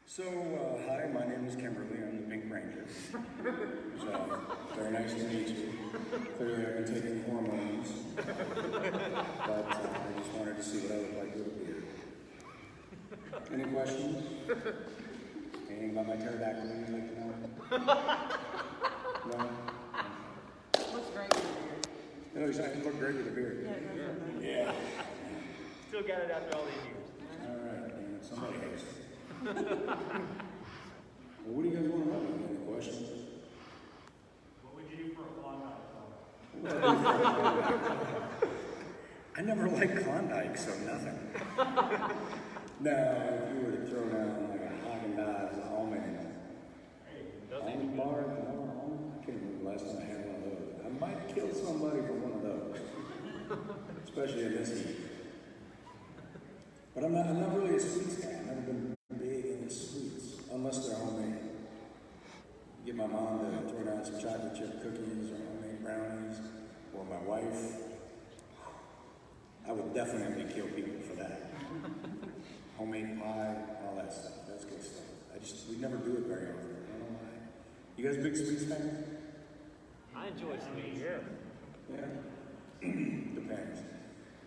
So, hi, my name is Kimberly. I'm the Pink Ranger. So, very nice to meet you. Clearly, I've been taking hormones, but I just wanted to see what I look like with a beard. Any questions? Anything about my pterodactyl you'd like to know? No? Looks great with a beard. No, I can look great with a beard. Yeah. Still got it after all these years. All right, man. Somebody has to. Well, what do you guys want to know? Any questions? What would you do for a Klondike? I never liked Klondike, so nothing. Now, if you were to throw down like a Haagen-Dazs almond bar, I can't remember the last time I had one of those. I might kill somebody for one of those, especially in this heat. But I'm not really a sweets guy. I've never been big into sweets, unless they're homemade. Get my mom to throw down some chocolate chip cookies or homemade brownies, or my wife. I would definitely kill people for that. Homemade pie, all that stuff. That's good stuff. We never do it very often. I don't know why. You guys big sweets fans? I enjoy sweets. Yeah. Depends.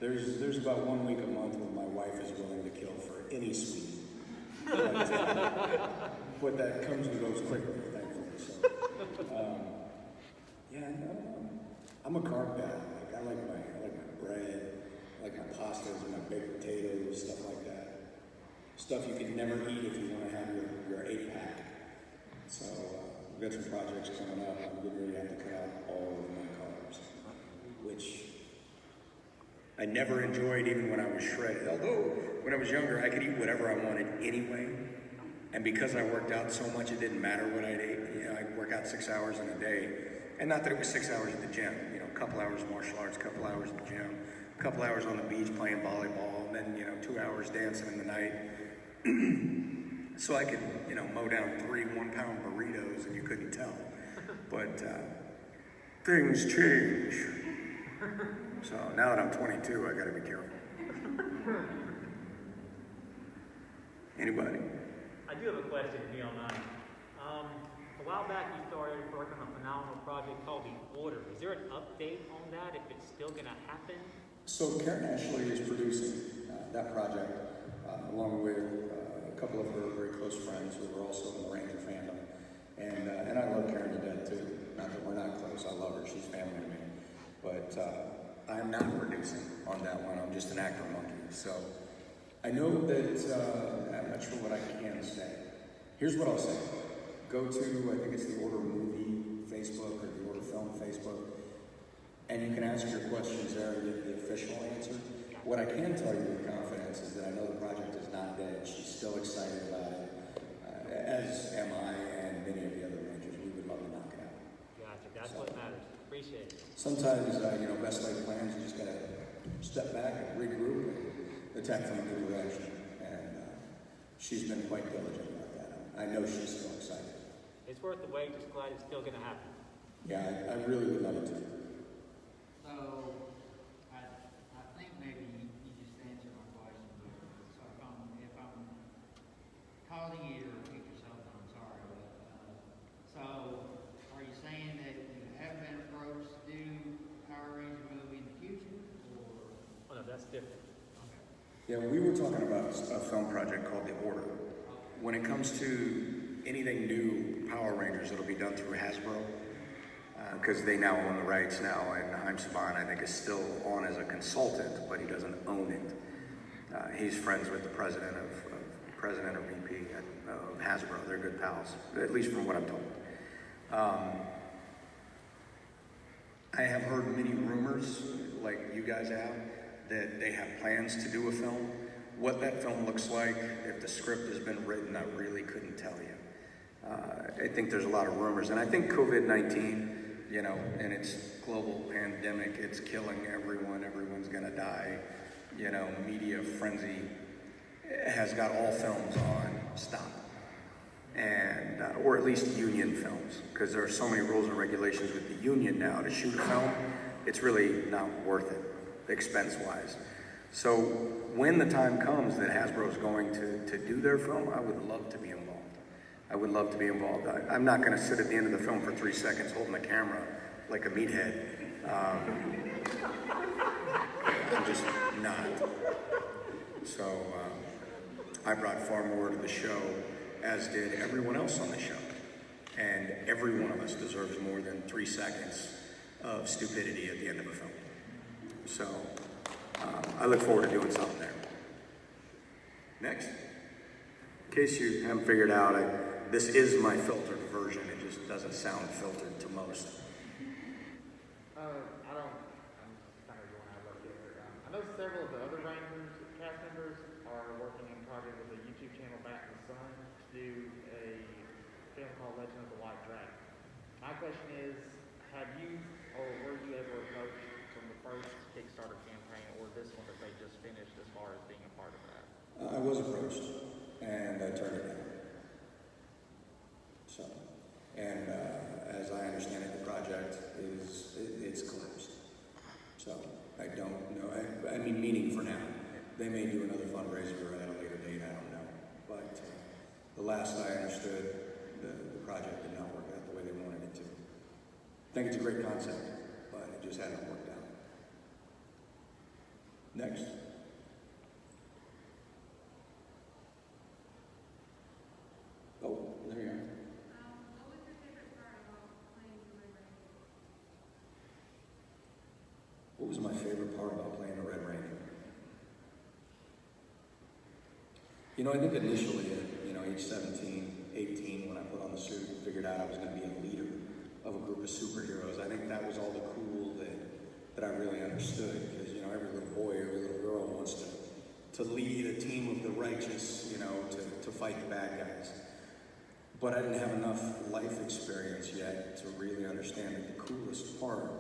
There's about 1 week a month when my wife is willing to kill for any sweet. But that comes and goes quickly, thankfully. So, yeah, no, I'm a carb guy. Like, I like my bread, I like my pastas and my baked potatoes, stuff like that. Stuff you can never eat if you want to have your 8-pack. So we've got some projects coming up. I'm getting ready to have to cut out all of my carbs, which I never enjoyed even when I was shredded. Although when I was younger, I could eat whatever I wanted anyway. And because I worked out so much, it didn't matter what I'd eat. You know, I'd work out 6 hours in a day. And not that it was 6 hours at the gym. You know, a couple hours martial arts, a couple hours at the gym, a couple hours on the beach playing volleyball, and then, 2 hours dancing in the night. So I could, mow down 3 one-pound burritos and you couldn't tell. But things change. So now that I'm 22, I gotta be careful. Anybody? I do have a question if you don't mind. A while back you started working on a phenomenal project called The Order. Is there an update on that, if it's still going to happen? So Karen Ashley is producing that project along with a couple of her very close friends who are also in the Ranger fandom. And I love Karen to death too. Not that we're not close, I love her, she's family to me. But I'm not producing on that one, I'm just an actor monkey. So I know that, I'm not sure what I can say. Here's what I'll say. Go to, I think it's the Order Movie Facebook or the Order Film Facebook, and you can ask your questions there and get the official answer. What I can tell you with confidence is that I know the project is not dead. She's still excited about it, as am I and many of the other Rangers. We would love to knock it out. Gotcha, that's what matters. Appreciate it. Sometimes, best laid plans, you just gotta step back and regroup and attack from a new direction. And she's been quite diligent about that. I know she's still excited. It's worth the wait, just glad it's still going to happen. Yeah, I really would love it to. So, I think maybe you just answered my question. So if I'm calling you or repeat yourself, I'm sorry. But, so, are you saying that you have been approached to do Power Ranger movie in the future? Or? Oh no, that's different. Okay. Yeah, we were talking about a film project called The Order. When it comes to anything new Power Rangers, it'll be done through Hasbro, because they now own the rights now, and Haim Saban, I think, is still on as a consultant, but he doesn't own it. He's friends with the president or VP of Hasbro. They're good pals, at least from what I'm told. I have heard many rumors, like you guys have, that they have plans to do a film. What that film looks like, if the script has been written, I really couldn't tell you. I think there's a lot of rumors, and I think COVID-19, and its global pandemic, it's killing everyone, everyone's gonna die, media frenzy has got all films on stop. And, or at least union films, because there are so many rules and regulations with the union now to shoot a film, it's really not worth it, expense-wise. So when the time comes that Hasbro's going to do their film, I would love to be involved. I would love to be involved. I'm not going to sit at the end of the film for 3 seconds holding the camera like a meathead. I'm just not. So I brought far more to the show, as did everyone else on the show. And every one of us deserves more than 3 seconds of stupidity at the end of a film. So I look forward to doing something there. Next. In case you haven't figured out, this is my filtered version. It just doesn't sound filtered to most. I'm kind of going out left here. I know several of the other Rangers cast members are working in a project with a YouTube channel, Back to the Sun, to do a film called Legend of the White Dragon. My question is, have you or were you ever approached from the first Kickstarter campaign or this one that they just finished as far as being a part of that? I was approached, and I turned it down. So, and as I understand it, the project it's collapsed. So I don't know. I mean, meaning for now. They may do another fundraiser at a later date. I don't know. But the last I understood, the project did not work out the way they wanted it to. I think it's a great concept, but it just hasn't worked out. Next. Oh, there you are. What was your favorite part about playing the Red Ranger? What was my favorite part about playing the Red Ranger? You know, I think initially at, age 17, 18, when I put on the suit and figured out I was going to be a leader of a group of superheroes, I think that was all the cool that I really understood. Because, every little boy, every little girl wants to lead a team of the righteous, to fight the bad guys. But I didn't have enough life experience yet to really understand that the coolest part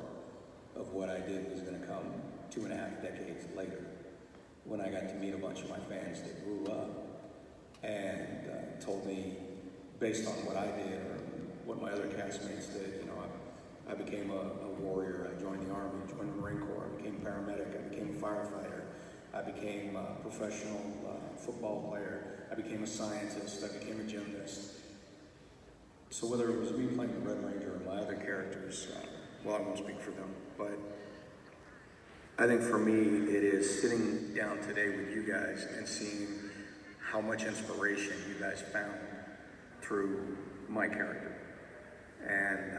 of what I did was going to come 2.5 decades later, when I got to meet a bunch of my fans that grew up and told me, based on what I did or what my other castmates did, I became a warrior. I joined the Army, joined the Marine Corps, I became a paramedic, I became a firefighter, I became a professional football player, I became a scientist, I became a gymnast. So whether it was me playing the Red Ranger or my other characters, well, I won't speak for them, but I think for me, it is sitting down today with you guys and seeing how much inspiration you guys found through my character. And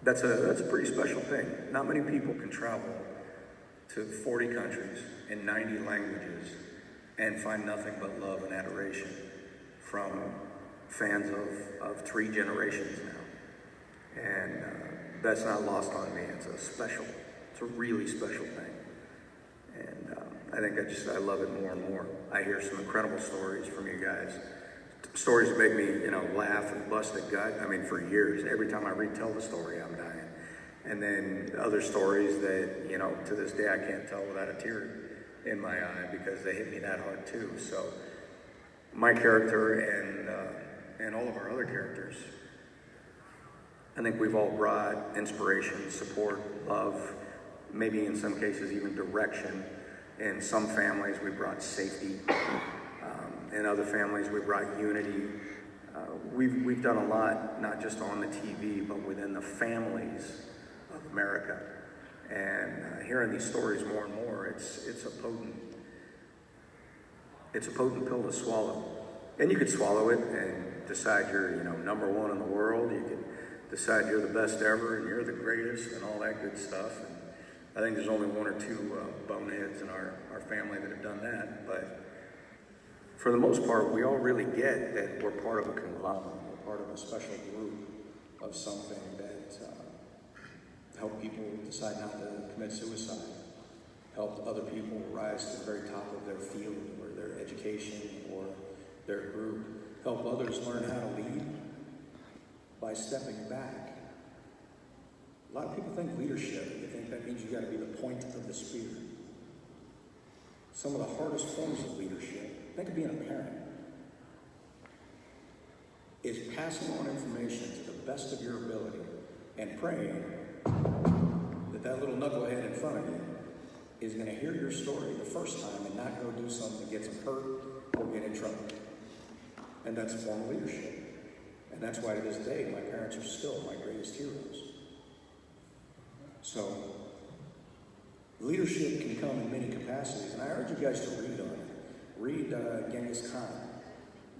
that's a pretty special thing. Not many people can travel to 40 countries in 90 languages and find nothing but love and adoration from fans of 3 generations now. And that's not lost on me. It's a really special thing. And I think I love it more and more. I hear some incredible stories from you guys. Stories that make me, laugh and bust a gut. I mean, for years, every time I retell the story, I'm dying. And then other stories that, to this day I can't tell without a tear in my eye because they hit me that hard too. So my character and all of our other characters, I think we've all brought inspiration, support, love, maybe in some cases even direction. In some families we brought safety. In other families we brought unity. We've done a lot, not just on the TV, but within the families of America. And hearing these stories more and more, it's a potent pill to swallow. And you could swallow it and decide you're, number one in the world. You could decide you're the best ever and you're the greatest and all that good stuff. And I think there's only 1 or 2 boneheads in our family that have done that. But for the most part, we all really get that we're part of a conglomerate. We're part of a special group of something that helped people decide not to commit suicide, helped other people rise to the very top of their field or their education or their group, help others learn how to lead by stepping back. A lot of people think leadership, they think that means you got to be the point of the spear. Some of the hardest forms of leadership, think of being a parent, is passing on information to the best of your ability and praying that little knucklehead in front of you is going to hear your story the first time and not go do something that gets them hurt or get in trouble. And that's a form of leadership. And that's why to this day, my parents are still my greatest heroes. So, leadership can come in many capacities, and I urge you guys to read on it. Read Genghis Khan.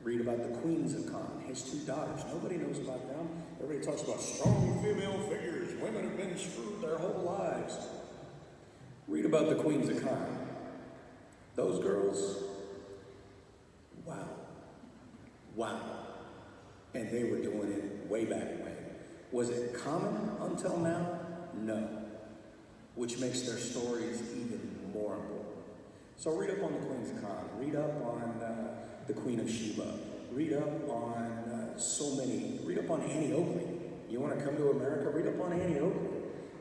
Read about the queens of Khan, his 2 daughters. Nobody knows about them. Everybody talks about strong female figures. Women have been screwed their whole lives. Read about the queens of Khan. Those girls, wow. Wow. And they were doing it way back when. Was it common until now? No. Which makes their stories even more important. So read up on the queens of Khan. Read up on the Queen of Sheba. Read up on so many. Read up on Annie Oakley. You want to come to America? Read up on Annie Oakley.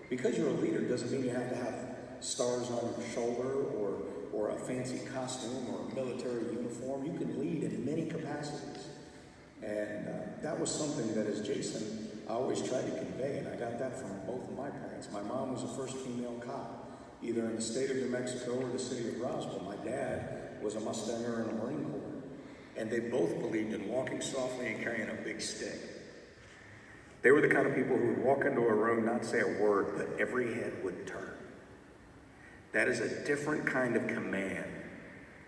Because you're a leader doesn't mean you have to have stars on your shoulder or a fancy costume or a military uniform. You can lead in many capacities. And that was something that, as Jason, I always tried to convey, and I got that from both of my parents. My mom was the first female cop, either in the state of New Mexico or the city of Roswell. My dad was a Mustanger in the Marine Corps. And they both believed in walking softly and carrying a big stick. They were the kind of people who would walk into a room, not say a word, but every head would turn. That is a different kind of command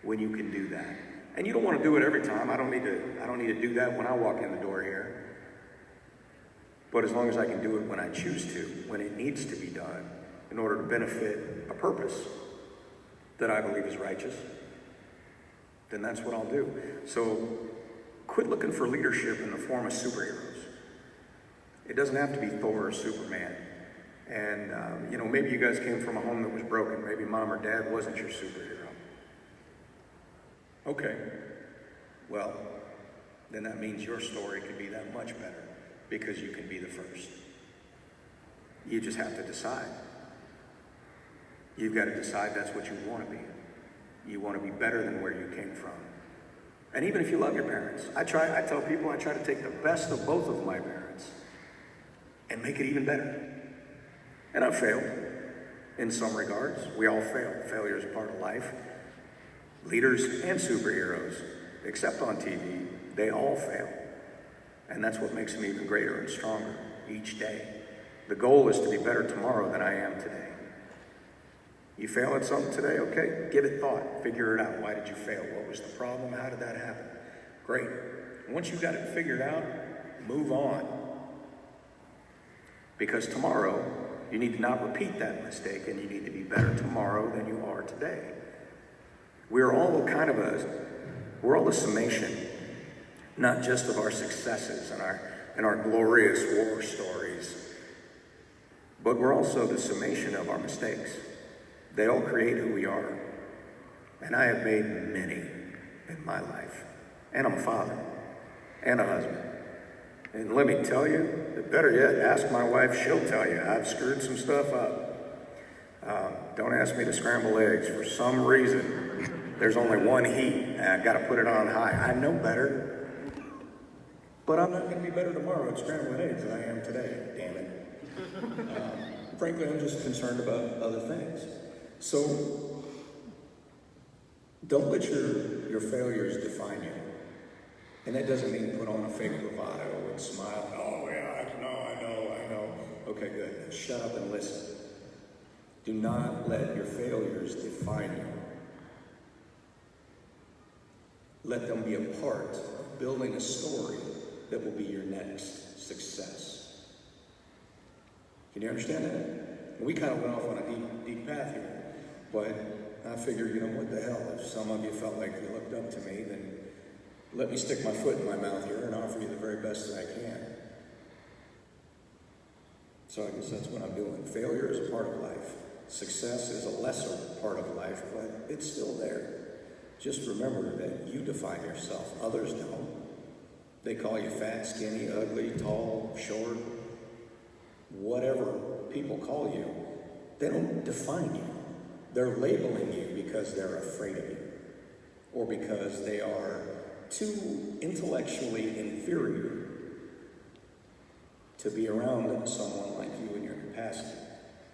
when you can do that. And you don't want to do it every time. I don't need to do that when I walk in the door here. But as long as I can do it when I choose to, when it needs to be done, in order to benefit a purpose that I believe is righteous, then that's what I'll do. So quit looking for leadership in the form of superheroes. It doesn't have to be Thor or Superman. And, maybe you guys came from a home that was broken. Maybe mom or dad wasn't your superhero. Okay. Well, then that means your story could be that much better because you can be the first. You just have to decide. You've got to decide that's what you want to be. You want to be better than where you came from. And even if you love your parents, I tell people I try to take the best of both of my parents and make it even better. And I've failed in some regards. We all fail. Failure is a part of life. Leaders and superheroes, except on TV, they all fail. And that's what makes them even greater and stronger each day. The goal is to be better tomorrow than I am today. You fail at something today, okay, give it thought, figure it out. Why did you fail? What was the problem? How did that happen? Great. Once you've got it figured out, move on. Because tomorrow, you need to not repeat that mistake, and you need to be better tomorrow than you are today. We're all a summation, not just of our successes and our glorious war stories, but we're also the summation of our mistakes. They all create who we are. And I have made many in my life. And I'm a father and a husband. And let me tell you, better yet, ask my wife, she'll tell you, I've screwed some stuff up. Don't ask me to scramble eggs. For some reason, there's only one heat, and I've got to put it on high. I know better, but I'm not going to be better tomorrow at scrambling eggs than I am today, damn it. Frankly, I'm just concerned about other things. So, don't let your failures define you. And that doesn't mean put on a fake bravado and smile. Oh, yeah, I know. Okay, good. Now shut up and listen. Do not let your failures define you. Let them be a part of building a story that will be your next success. Can you understand that? We kind of went off on a deep path here, but I figured, what the hell? If some of you felt like you looked up to me, then let me stick my foot in my mouth here and offer you the very best that I can. So I guess that's what I'm doing. Failure is a part of life. Success is a lesser part of life, but it's still there. Just remember that you define yourself. Others don't. They call you fat, skinny, ugly, tall, short, whatever people call you. They don't define you. They're labeling you because they're afraid of you, or because they are too intellectually inferior to be around someone like you in your capacity.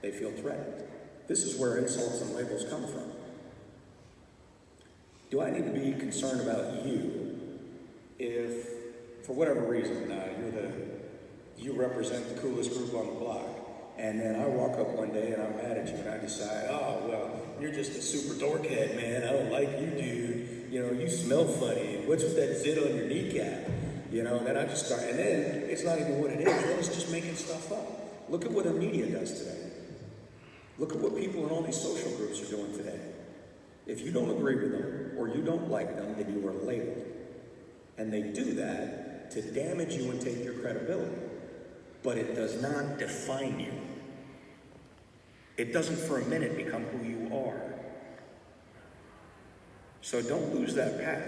They feel threatened. This is where insults and labels come from. Do I need to be concerned about you if, for whatever reason, you represent the coolest group on the block, and then I walk up one day and I'm mad at you and I decide, oh, well, you're just a super dorkhead, man. I don't like you, dude. You know, you smell funny. What's with that zit on your kneecap? You know, and then I just start, and then it's not even what it is. Then it's just making stuff up. Look at what our media does today. Look at what people in all these social groups are doing today. If you don't agree with them or you don't like them, then you are labeled. And they do that to damage you and take your credibility. But it does not define you. It doesn't for a minute become who you are. So don't lose that path.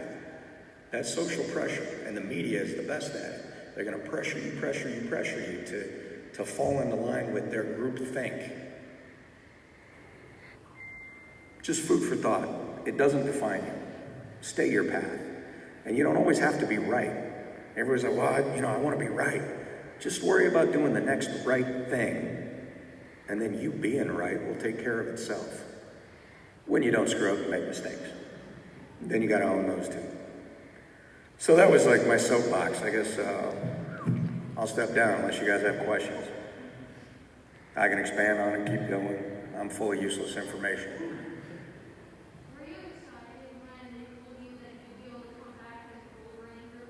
That's social pressure, and the media is the best at it. They're going to pressure you to fall into line with their group think. Just food for thought. It doesn't define you. Stay your path. And you don't always have to be right. Everybody's like, well, I want to be right. Just worry about doing the next right thing. And then you being right will take care of itself. When you don't screw up and make mistakes. Then you got to own those too. So that was like my soapbox. I guess I'll step down unless you guys have questions. I can expand on it, keep going. I'm full of useless information. Were you excited when they told you that you'd be able to come back as Gold Ranger?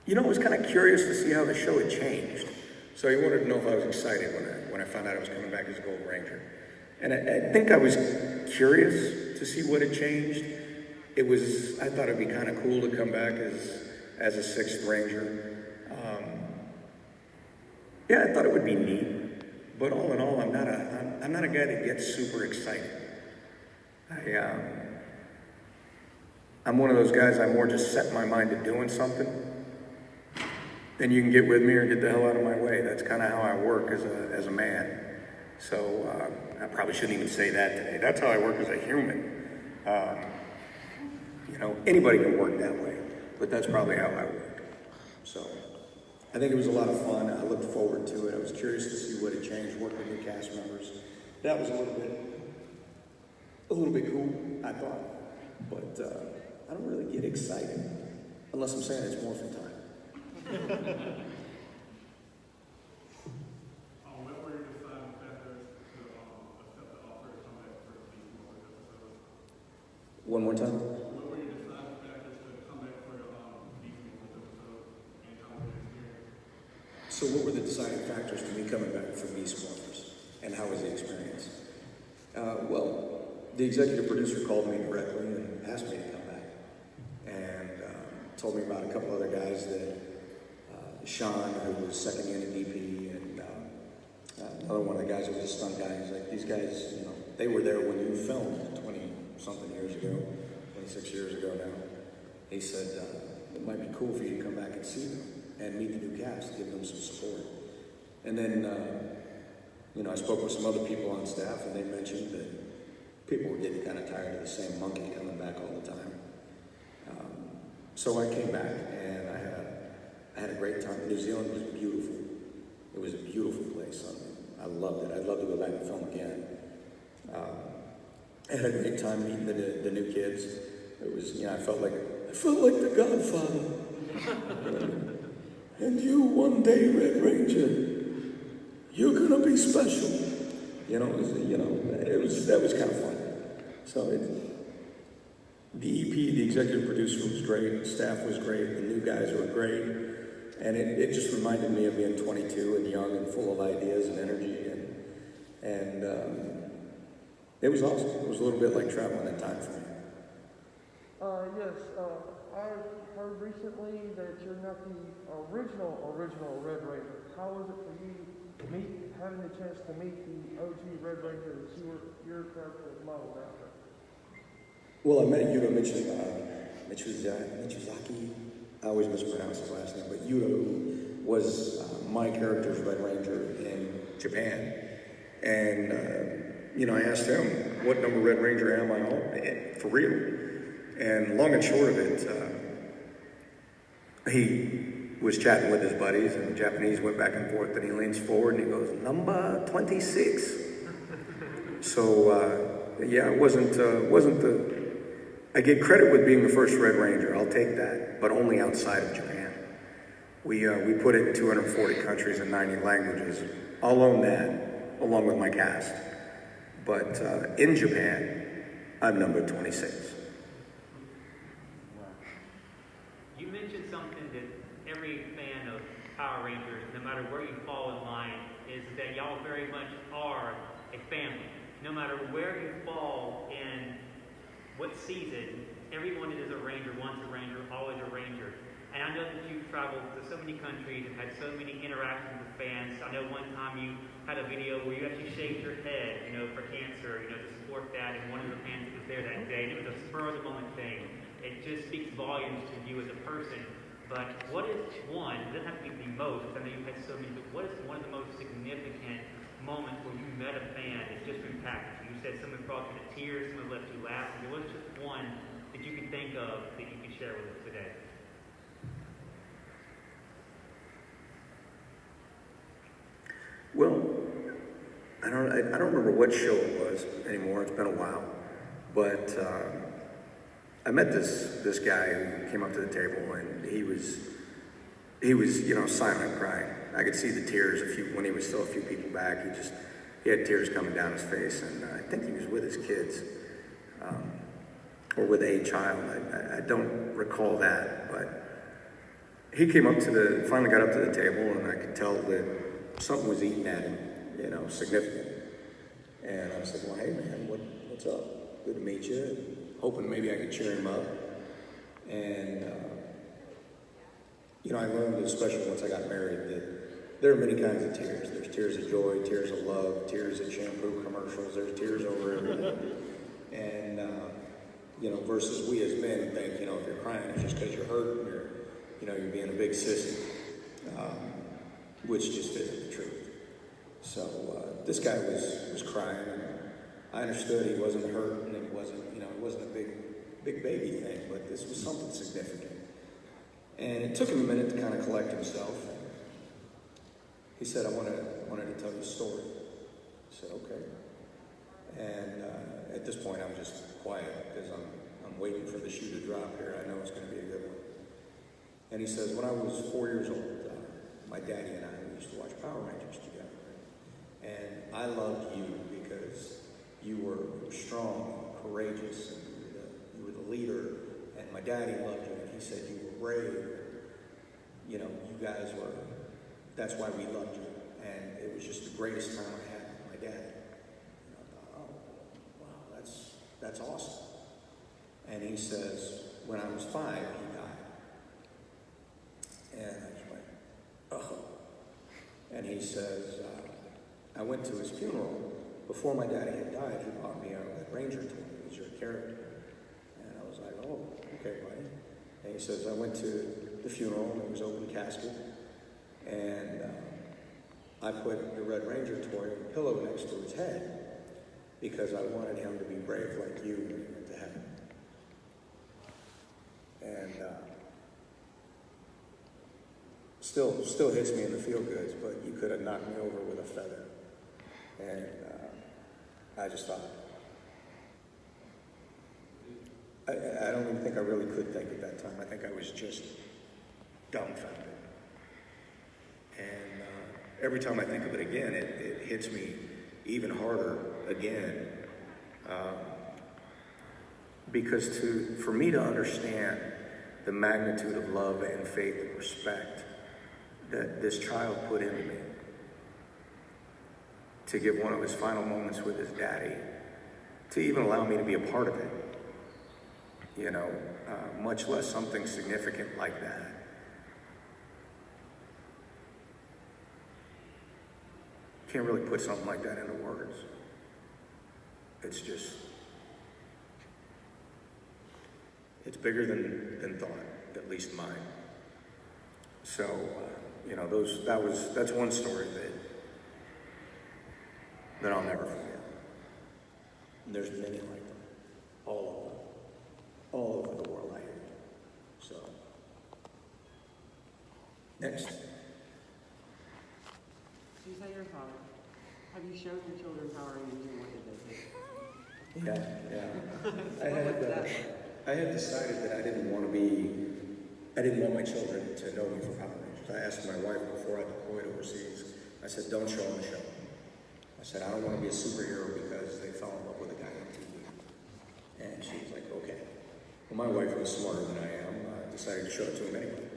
You know, I was kind of curious to see how the show had changed. So he wanted to know if I was excited when I found out I was coming back as Gold Ranger. And I think I was curious to see what had changed. I thought it'd be kind of cool to come back as a 6th Ranger. Yeah, I thought it would be neat. But all in all, I'm not a guy that gets super excited. I'm one of those guys, I more just set my mind to doing something. Then you can get with me or get the hell out of my way. That's kind of how I work as a man. So I probably shouldn't even say that today. That's how I work as a human. Anybody can work that way, but that's probably how I work. So I think it was a lot of fun. I looked forward to it. I was curious to see what had changed, work with new cast members. That was a little bit cool, I thought. But I don't really get excited unless I'm saying it's morphin' time. What were your deciding factors to accept the offer to come back for these more episodes? One more time. What were your deciding factors to come back for these more episodes and how was the experience? So what were the deciding factors to me coming back from Beast Morphers? And how was the experience? Well, the executive producer called me directly and asked me to come back. And told me about a couple other guys that Sean, who was second unit DP, and another one of the guys who was a stunt guy. He's like, these guys, they were there when you filmed 20-something years ago, 26 years ago now. He said, it might be cool for you to come back and see them and meet the new cast, give them some support. And then, I spoke with some other people on staff, and they mentioned that people were getting kind of tired of the same monkey coming back all the time. So I came back, and I had a great time. New Zealand was beautiful. It was a beautiful place. I loved it. I'd love to go back and film again. I had a great time meeting the new kids. It was, I felt like the Godfather. And you, one day, Red Ranger, you're gonna be special. That was kind of fun. So the EP, the executive producer was great, the staff was great, the new guys were great, and it just reminded me of being 22 and young and full of ideas and energy, and it was awesome. It was a little bit like traveling in time for me. Yes, I've heard recently that you're not the original Red Ranger. How was it for you having the chance to meet the OG Red Ranger that your character was modeled after? Well, I met Yuto Michizaki. I always mispronounce his last name, but Yuto was my character's Red Ranger in Japan. And, I asked him, what number Red Ranger am I on? For real. And long and short of it, he was chatting with his buddies, and the Japanese went back and forth, and he leans forward and he goes, number 26. So, yeah, it wasn't the, I get credit with being the first Red Ranger, I'll take that, but only outside of Japan. We put it in 240 countries and 90 languages. I'll own that, along with my cast. But in Japan, I'm number 26. You mentioned something that every fan of Power Rangers, no matter where you fall in line, is that y'all very much are a family. No matter where you fall in what season, everyone that is a ranger, once a ranger, always a ranger. And I know that you've traveled to so many countries and had so many interactions with fans. I know one time you had a video where you actually shaved your head, for cancer, to support that. And one of the fans that was there that day, and it was a spur of the moment thing. It just speaks volumes to you as a person. But what is one, it doesn't have to be the most, I know you've had so many, but what is one of the most significant moments where you met a fan that just impacted you? You said someone brought you to tears, someone left you laughing. What's just one that you can think of that you can share with us today? Well, I don't remember what show it was anymore. It's been a while, but I met this guy who came up to the table, and he was silent crying. I could see the tears when he was still a few people back. He had tears coming down his face, and I think he was with his kids or with a child. I don't recall that, but he came up finally got up to the table, and I could tell that something was eating at him, significant. And I said, well, hey man, what's up? Good to meet you. Hoping maybe I could cheer him up. And, I learned, especially once I got married, that there are many kinds of tears. There's tears of joy, tears of love, tears at shampoo commercials. There's tears over everything. And, versus we as men think, if you're crying, it's just because you're hurt and you're being a big sissy. Which just isn't the truth. So this guy was crying, and I understood he wasn't hurt, and it wasn't a big baby thing, but this was something significant. And it took him a minute to kind of collect himself. He said, I wanted to tell you a story. I said, okay. And at this point, I'm just quiet because I'm waiting for the shoe to drop here. I know it's going to be a good one. And he says, when I was 4 years old, my daddy and I used to watch Power Rangers together. And I loved you because you were strong, courageous, and you were the leader. And my daddy loved you, and he said you were brave. You guys were, that's why we loved you. And it was just the greatest time I had with my daddy. And I thought, oh, wow, that's awesome. And he says, when I was 5, he died. And I just went, oh. And he says, I went to his funeral. Before my daddy had died, he bought me a Red Ranger toy. It was your character. And I was like, oh, okay, buddy. And he says, I went to the funeral, and it was open casket. And I put the Red Ranger toy on the pillow next to his head because I wanted him to be brave like you when he went to heaven. And still hits me in the feel-goods, but you could have knocked me over with a feather. And I just thought, I don't even think I really could think at that time. I think I was just dumbfounded. And every time I think of it again, it hits me even harder again. Because for me to understand the magnitude of love and faith and respect that this child put into me, to give one of his final moments with his daddy, to even allow me to be a part of it, much less something significant like that. Can't really put something like that into words. It's just, it's bigger than thought, at least mine. So, that's one story that I'll never forget. And there's many like them, all over the world, I hear. So, next. You say your father. Have you shown your children Power Rangers and what did they think? Yeah. What was that? I had decided that I didn't want my children to know me for Power Rangers. I asked my wife before I deployed overseas, I said, don't show them the show. I said, I don't want to be a superhero because they fell in love with a guy on TV. And she was like, okay. Well, my wife was smarter than I am. I decided to show it to him anyway.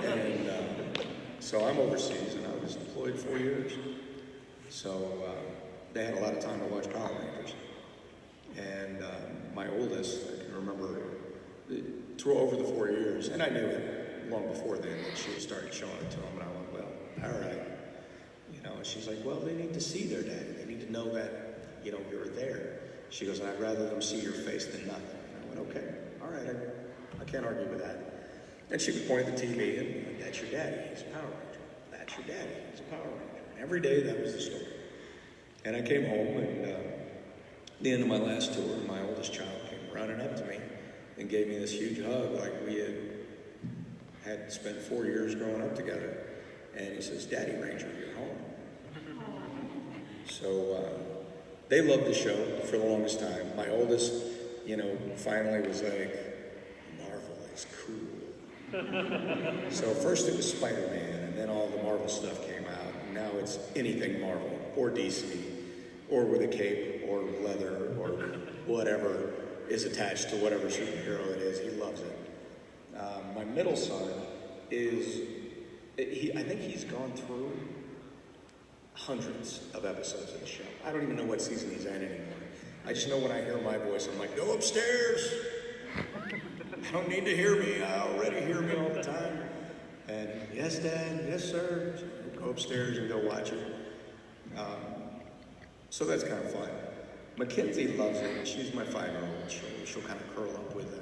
And so I'm overseas, and I was deployed 4 years. So they had a lot of time to watch Power Rangers. And my oldest, I can remember, through over the 4 years, and I knew it long before then, that she started showing it to him, and I went, well, all right. You know, and she's like, well, they need to see their daddy. They need to know that, you know, you're there. She goes, I'd rather them see your face than nothing. And I went, okay, all right, I can't argue with that. And she would point at the TV, and that's your daddy, he's a Power Ranger. That's your daddy, he's a Power Ranger. And every day, that was the story. And I came home, and at the end of my last tour, my oldest child came running up to me and gave me this huge hug, like we had spent 4 years growing up together. And he says, Daddy Ranger, you're home. So they loved the show for the longest time. My oldest, you know, finally was like, Marvel is cool. So first it was Spider-Man, and then all the Marvel stuff came out. And now it's anything Marvel, or DC, or with a cape, or leather, or whatever is attached to whatever superhero it is. He loves it. My middle son I think he's gone through hundreds of episodes of the show. I don't even know what season he's in anymore. I just know when I hear my voice, I'm like, go upstairs. I don't need to hear me. I already hear me all the time. And yes, Dad, yes, sir. Go upstairs and go watch it. So that's kind of fun. Mackenzie loves it. She's my 5-year-old. She'll kind of curl up with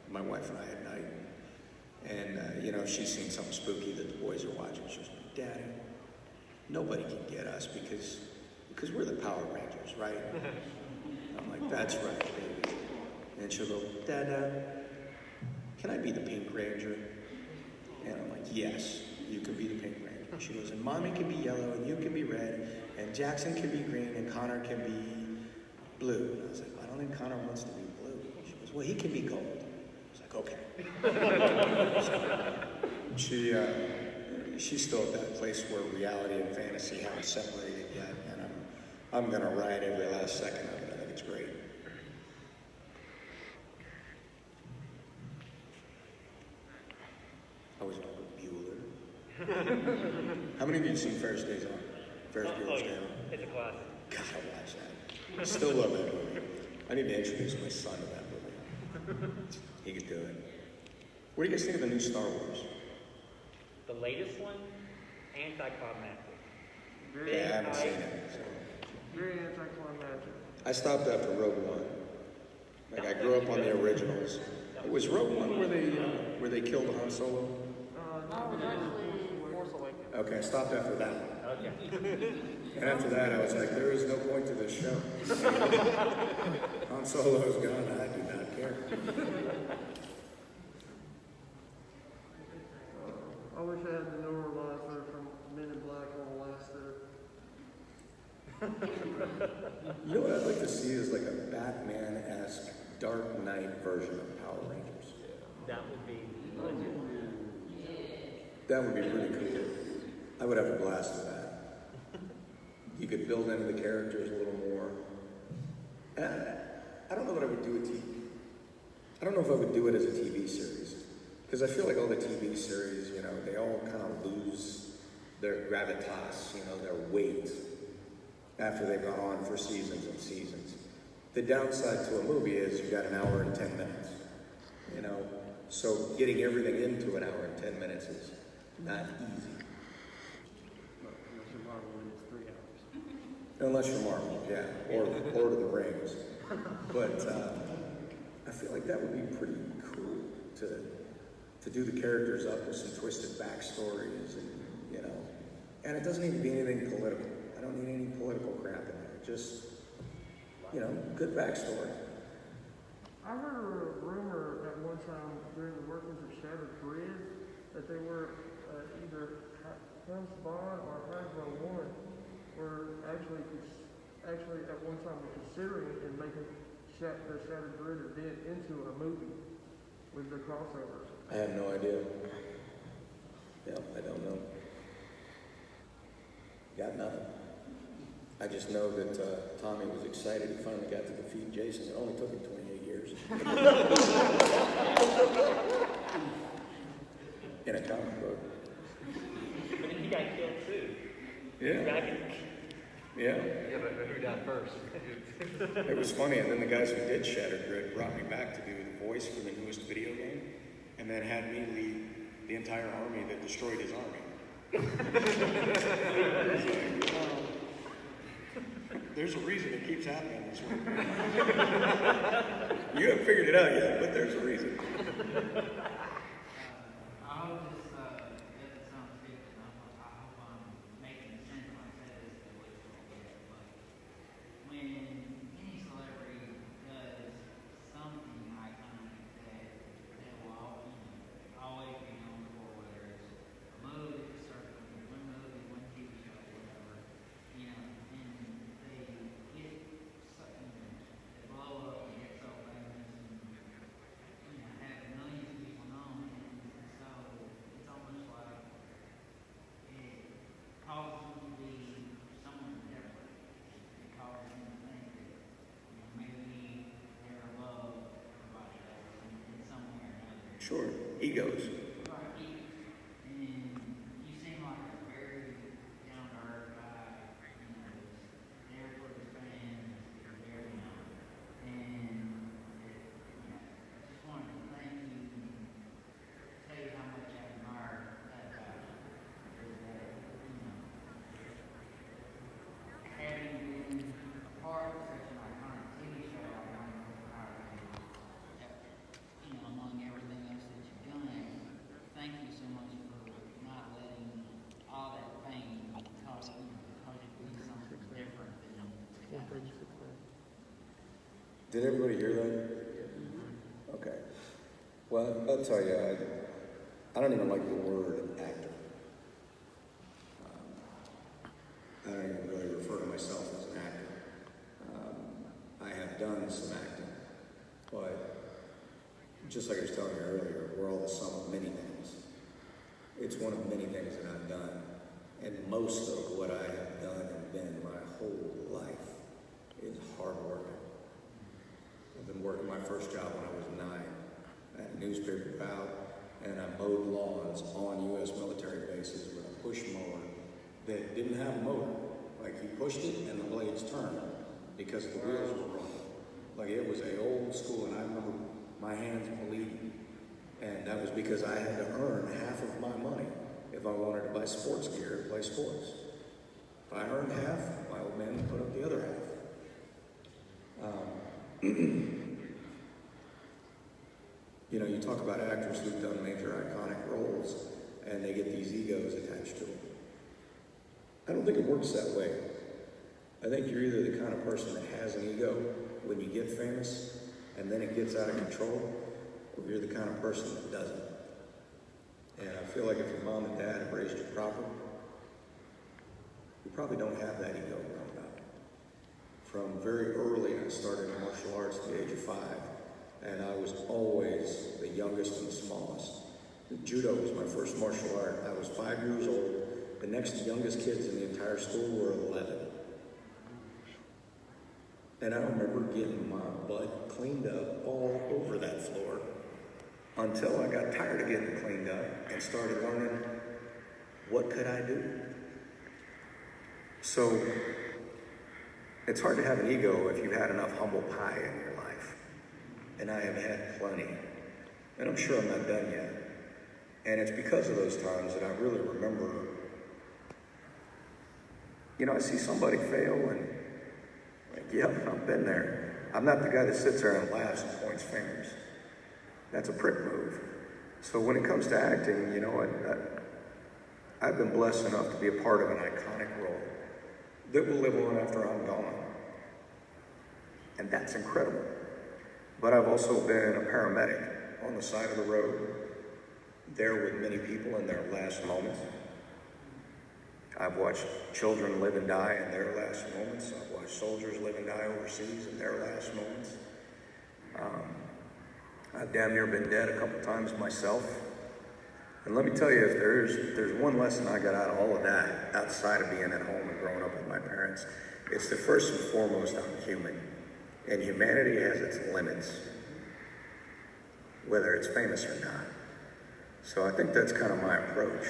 my wife and I at night. And, you know, if she's seen something spooky that the boys are watching, she'll say, Daddy, nobody can get us because we're the Power Rangers, right? I'm like, that's right, baby. And she'll go, Dad, can I be the Pink Ranger? And I'm like, yes, you can be the Pink Ranger. She goes, and Mommy can be yellow, and you can be red, and Jackson can be green, and Connor can be blue. And I was like, I don't think Connor wants to be blue. She goes, well, he can be gold. I was like, okay. She's still at that place where reality and fantasy haven't separated yet, and I'm going to ride every last second of it. I think it's great. I was on Bueller. How many of you have seen Ferris Days On? Ferris Bueller's Day On? It's a classic. Gotta watch that. I still love that movie. I need to introduce my son to that movie. He could do it. What do you guys think of the new Star Wars? The latest one, anticlimactic. Yeah, I haven't seen it. So. Very anticlimactic. I stopped after Rogue One. Like I grew up on the originals. Was Rogue One where they killed Han Solo? No, it was actually Force Awakens. Okay, I stopped after that one. Okay. And after that, I was like, there is no point to this show. Han Solo's gone. I do not care. I wish I had the neuralizer from Men in Black on the last there. You know what I'd like to see is like a Batman-esque Dark Knight version of Power Rangers. That would be legend. That would be pretty cool. I would have a blast with that. You could build into the characters a little more. And I don't know what I would do with TV. I don't know if I would do it as a TV series. Because I feel like all the TV series, you know, they all kind of lose their gravitas, you know, their weight after they've gone on for seasons and seasons. The downside to a movie is you've got an hour and 10 minutes, you know. So getting everything into an hour and 10 minutes is not easy. Unless you're Marvel and it's 3 hours. Unless you're Marvel, yeah, or Lord of the Rings. But I feel like that would be pretty cool to do the characters up with some twisted backstories, and you know, and it doesn't need to be anything political. I don't need any political crap in there. Just, you know, good backstory. I heard a rumor at one time during the workings of Shattered Grid that they were either James Bond or Hasbro 1 were actually at one time were considering it and making the Shattered Grid event into a movie with the crossovers. I have no idea. Yeah, I don't know. Got nothing. I just know that Tommy was excited. He finally got to defeat Jason. It only took him 28 years. In a comic book. And he got killed too. Yeah. Yeah. Yeah, but who died first? It was funny, and then the guys who did Shattered Grid brought me back to do the voice for the newest video game, and then had me lead the entire army that destroyed his army. There's a reason it keeps happening this way. You haven't figured it out yet, but there's a reason. I hope this doesn't sound stupid. I hope I'm making sense when I say this the way it's going to get. But when any celebrity does something iconic that will always be known for, whether it's a movie, one movie, one TV show, whatever, and they get something, they blow up and get so famous and have millions of people know, and so it's almost like it causes them to be someone different. It causes them to think that maybe they're above everybody else in some way or another. Sure, egos. Right. And you seem like a very down-to-earth guy, there for his fans, there, and I just wanted to thank you and tell you how much I admire that about you. Is that, having been a part of such an iconic TV show like Power Rangers, among everything else that you've done, thank you so much for not letting all that fame cause you to be something different than. Did everybody hear that? Okay. Well, I'll tell you, I don't even like the word actor. I don't even really refer to myself as an actor. I have done some acting, but just like I was telling you earlier, we're all the sum of many things. It's one of many things that I've done, and most of what I have done and been my whole life is hard work. I've been working my first job when I was 9. I had a newspaper route, and I mowed lawns on U.S. military bases with a push mower that didn't have a motor. Like, you pushed it and the blades turned because the wheels were wrong. Like, it was a old school, and I remember my hands bleeding. And that was because I had to earn half of my money if I wanted to buy sports gear and play sports. If I earned half, my old man would put up the other half. You talk about actors who've done major iconic roles, and they get these egos attached to them. I don't think it works that way. I think you're either the kind of person that has an ego when you get famous, and then it gets out of control, or you're the kind of person that doesn't. And I feel like if your mom and dad have raised you proper, you probably don't have that ego growing up. From very early, I started in martial arts at the age of 5, and I was always the youngest and the smallest. Judo was my first martial art. I was 5 years old. The next youngest kids in the entire school were 11. And I remember getting my butt cleaned up all over that floor until I got tired of getting cleaned up and started learning, what could I do? So it's hard to have an ego if you've had enough humble pie in your life. And I have had plenty. And I'm sure I'm not done yet. And it's because of those times that I really remember, I see somebody fail and yep, I've been there. I'm not the guy that sits there and laughs and points fingers. That's a prick move. So when it comes to acting, I've been blessed enough to be a part of an iconic role that will live on after I'm gone. And that's incredible. But I've also been a paramedic on the side of the road, there with many people in their last moments. I've watched children live and die in their last moments. I've watched soldiers live and die overseas in their last moments. I've damn near been dead a couple times myself. And let me tell you, if there's one lesson I got out of all of that, outside of being at home and growing up with my parents, it's that first and foremost, I'm human. And humanity has its limits, whether it's famous or not. So I think that's kind of my approach.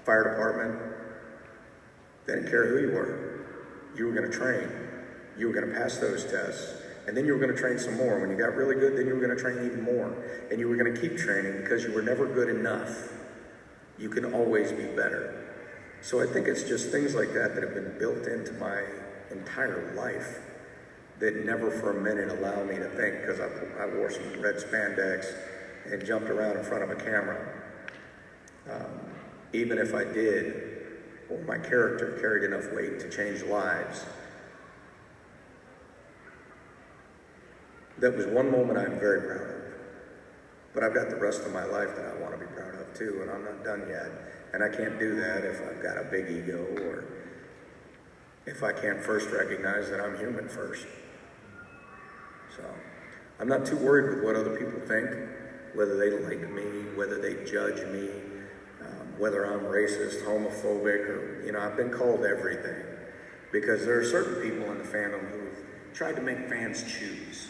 Fire department, they didn't care who you were. You were going to train. You were going to pass those tests. And then you were going to train some more. When you got really good, then you were going to train even more. And you were going to keep training because you were never good enough. You can always be better. So I think it's just things like that that have been built into my entire life that never for a minute allow me to think, because I wore some red spandex and jumped around in front of a camera. Even if I did, or my character carried enough weight to change lives, that was one moment I'm very proud of. But I've got the rest of my life that I want to be proud of too, and I'm not done yet. And I can't do that if I've got a big ego, or if I can't first recognize that I'm human first. So I'm not too worried with what other people think, whether they like me, whether they judge me, whether I'm racist, homophobic, or, I've been called everything. Because there are certain people in the fandom who've tried to make fans choose.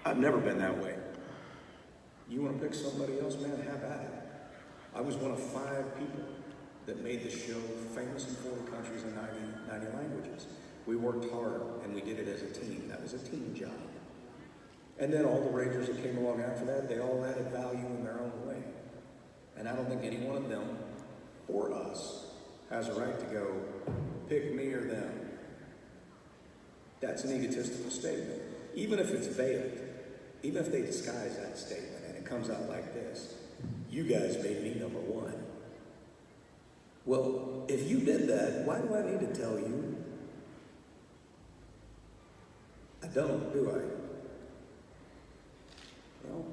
I've never been that way. You want to pick somebody else, man, have at it. I was one of 5 people that made the show famous in 40 countries and 90 languages. We worked hard, and we did it as a team. That was a team job. And then all the Rangers that came along after that, they all added value in their own way. And I don't think any one of them, or us, has a right to go, pick me or them. That's an egotistical statement. Even if it's veiled, even if they disguise that statement and it comes out like this, you guys made me number 1. Well, if you did that, why do I need to tell you? I don't, do I? Well,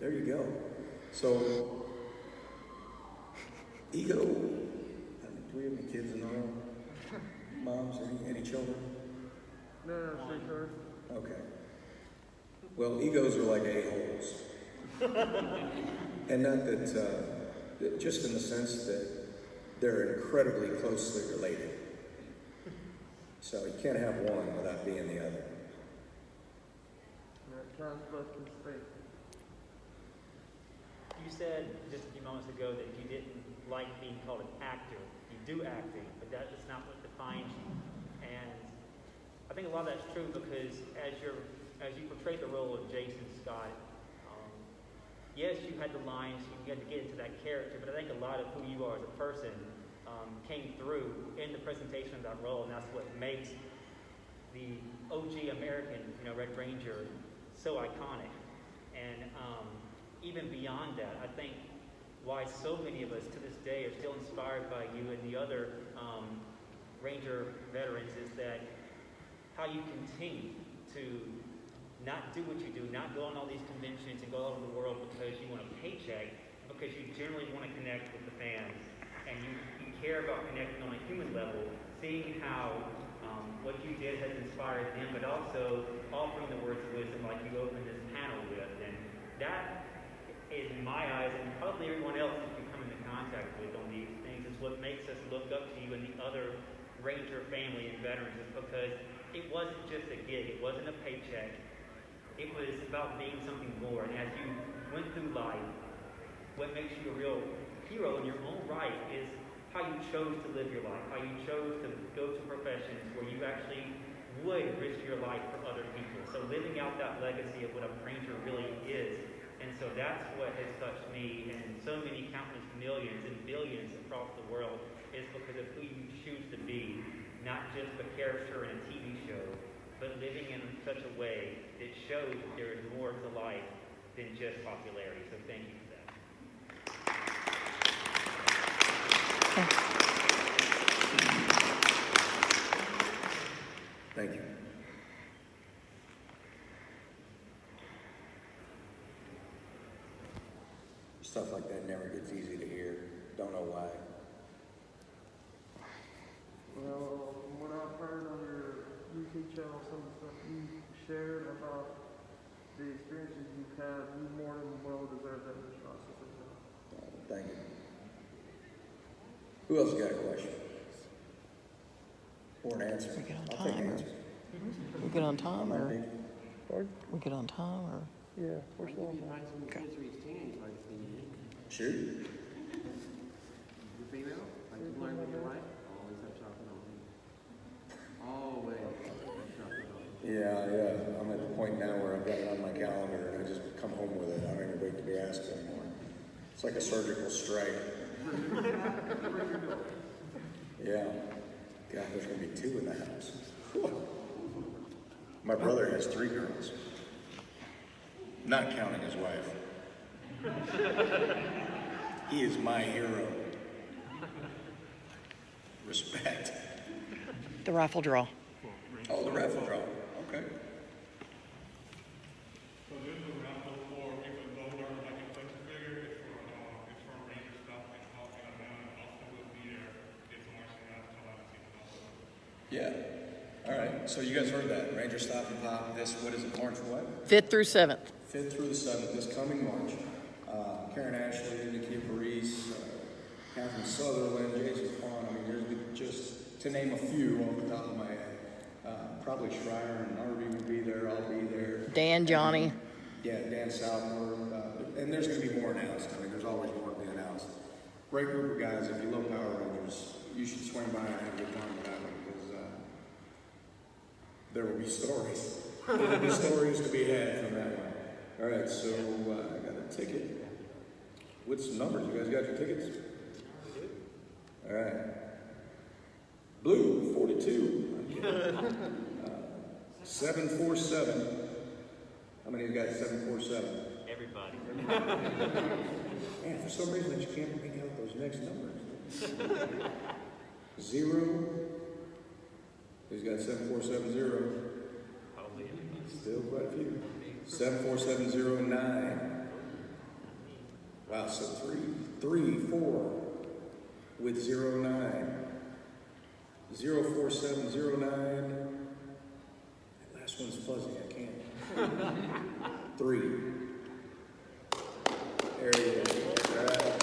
there you go. So, ego, do we have any kids in the room? Moms, any children? No, sure. Okay. Well, egos are like a-holes. And not that, just in the sense that they're incredibly closely related. So you can't have one without being the other. Times both can speak. You said just a few moments ago that you didn't like being called an actor. You do acting, but that is not what defines you. And I think a lot of that's true because as you portrayed the role of Jason Scott, yes, you had the lines, you had to get into that character, but I think a lot of who you are as a person came through in the presentation of that role, and that's what makes the OG American, Red Ranger so iconic. And even beyond that, I think why so many of us to this day are still inspired by you and the other Ranger veterans is that how you continue to not do what you do, not go on all these conventions and go all over the world because you want a paycheck, because you generally want to connect with the fans. And you care about connecting on a human level, seeing how what you did has inspired them, but also offering the words of wisdom like you opened this panel with. And that, in my eyes, and probably everyone else that you come into contact with on these things, is what makes us look up to you and the other Ranger family and veterans, is because it wasn't just a gig, it wasn't a paycheck. It was about being something more. And as you went through life, what makes you a real hero in your own right is how you chose to live your life, how you chose to go to professions where you actually would risk your life for other people. So living out that legacy of what a Ranger really is. And so that's what has touched me and so many countless millions and billions across the world is because of who you choose to be, not just a character in a TV show, but living in such a way that shows that there is more to life than just popularity. So thank you for that. Thank you. Stuff like that never gets easy to hear. Don't know why. Well, from what I've heard on your YouTube channel, some of the stuff you shared about the experiences you've had, you more than well deserve that response. Thank you. Who else got a question? Or an answer? We get on I'll take time, an or- answer. We good on time, or Pardon? we good on time, or? Yeah, we're I'll still give you on. advice when your kids reach teenage life, Shoot. you're female, like you learn when you're right, always have chocolate on me. Always have chocolate on me. Yeah. I'm at the point now where I've got it on my calendar and I just come home with it. I don't even wait to be asked anymore. It's like a surgical strike. Yeah. God, there's gonna be 2 in the house. Whew. My brother has 3 girls. Not counting his wife. He is my hero. Respect. The rifle draw. Oh, the raffle draw. Okay. So this is a raffle for people that don't learn like a collection figure. It's for ranger stuff and helping them out. And also will be there. Get some marching out to allow people also. Yeah. All right. So you guys heard that. Ranger Stop and Pop. This, what is it, March what? 5th through 7th. 5th through the 7th, this coming March. Karen Ashley, Nikki Paris, Catherine Sutherland, Jason Fawn. I mean, there's just, to name a few off the top of my head. Probably Schreier and Narby will be there. I'll be there. Dan, Johnny. Yeah, Dan Southmore. And there's going to be more announced. I mean, there's always more to be announced. Great group of guys. If you love Power Rangers, you should swing by and have a good time with that one because there will be stories. There will be stories to be had from that one. All right, so I got a ticket. What's the numbers? You guys got your tickets? All right. Blue, 42. 747. How many of you got 747? Everybody. Man, for some reason I just can't make out those next numbers. 0. Who's got 7470? Probably everybody. Still quite a few. 74709. Wow, so 3, 4 with 09. 04709. That last one's fuzzy, I can't. 3. There you go. All right.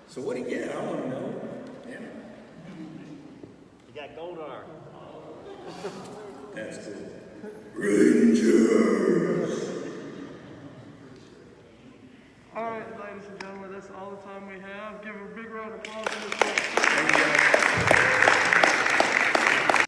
So what do you get? I want to know. Yeah. You got Goldar. That's cool. Rangers! All right, ladies and gentlemen, that's all the time we have. Give a big round of applause.